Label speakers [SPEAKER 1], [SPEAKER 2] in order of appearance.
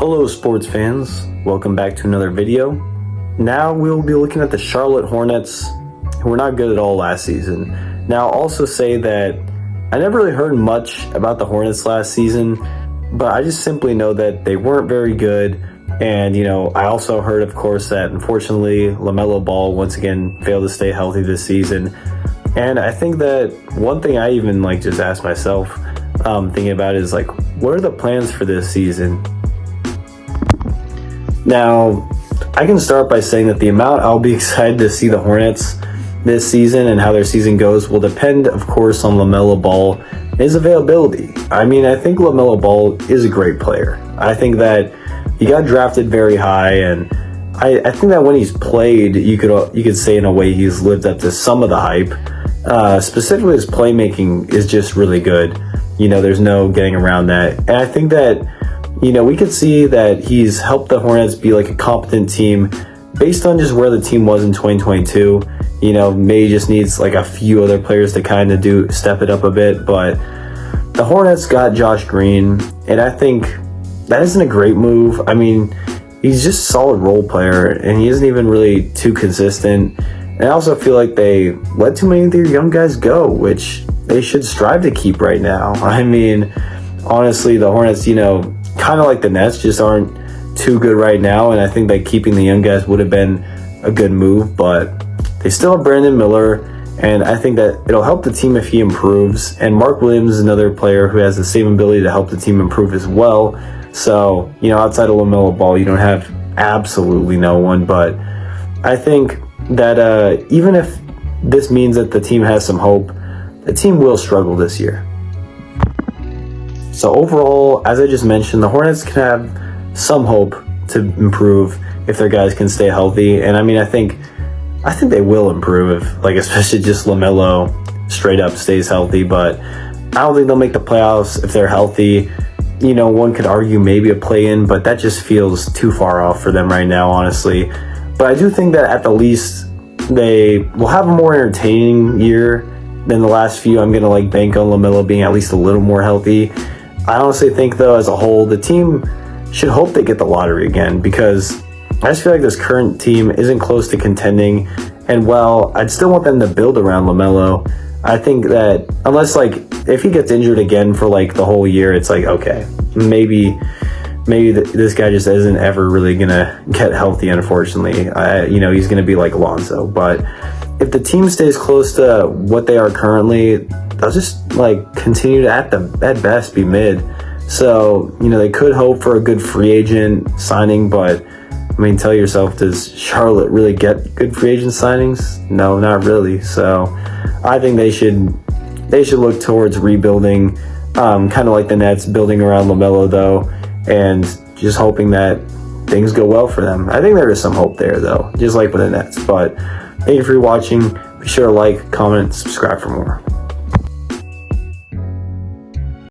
[SPEAKER 1] Hello sports fans, welcome back to another video. Now we'll be looking at the Charlotte Hornets, who were not good at all last season. Now I'll also say that I never really heard much about the Hornets last season, but I just simply know that they weren't very good. And I also heard, of course, that unfortunately LaMelo Ball once again failed to stay healthy this season. And I think that one thing I even just asked myself, thinking about it, is what are the plans for this season? Now, I can start by saying that the amount I'll be excited to see the Hornets this season and how their season goes will depend, of course, on LaMelo Ball and his availability. I think LaMelo Ball is a great player. I think that he got drafted very high, and I think that when he's played, you could say in a way he's lived up to some of the hype. Specifically, his playmaking is just really good. There's no getting around that. And I think that we could see that he's helped the Hornets be a competent team based on just where the team was in 2022. Maybe just needs a few other players to kind of step it up a bit. But the Hornets got Josh Green, and I think that isn't a great move. He's just a solid role player, and he isn't even really too consistent. And I also feel like they let too many of their young guys go, which they should strive to keep right now. Honestly, the Hornets, kind of like the Nets, just aren't too good right now, and I think that keeping the young guys would have been a good move, but they still have Brandon Miller, and I think that it'll help the team if he improves. And Mark Williams is another player who has the same ability to help the team improve as well. So, outside of LaMelo Ball, you don't have absolutely no one, but I think that even if this means that the team has some hope, the team will struggle this year. So overall, as I just mentioned, the Hornets can have some hope to improve if their guys can stay healthy. And I think they will improve if, especially just LaMelo straight up stays healthy. But I don't think they'll make the playoffs if they're healthy. One could argue maybe a play-in, but that just feels too far off for them right now, honestly. But I do think that at the least they will have a more entertaining year than the last few. I'm going to bank on LaMelo being at least a little more healthy. I honestly think, though, as a whole, the team should hope they get the lottery again, because I just feel like this current team isn't close to contending. And while I'd still want them to build around LaMelo, I think that unless, if he gets injured again for, the whole year, it's okay, maybe this guy just isn't ever really going to get healthy, unfortunately. He's going to be like Lonzo. But if the team stays close to what they are currently, they'll just continue to at best be mid. So they could hope for a good free agent signing, but tell yourself, does Charlotte really get good free agent signings? No, not really. So I think they should look towards rebuilding, kind of like the Nets, building around LaMelo though, and just hoping that things go well for them. I think there is some hope there though, just like with the Nets. But thank you for watching. Be sure to like, comment, subscribe for more.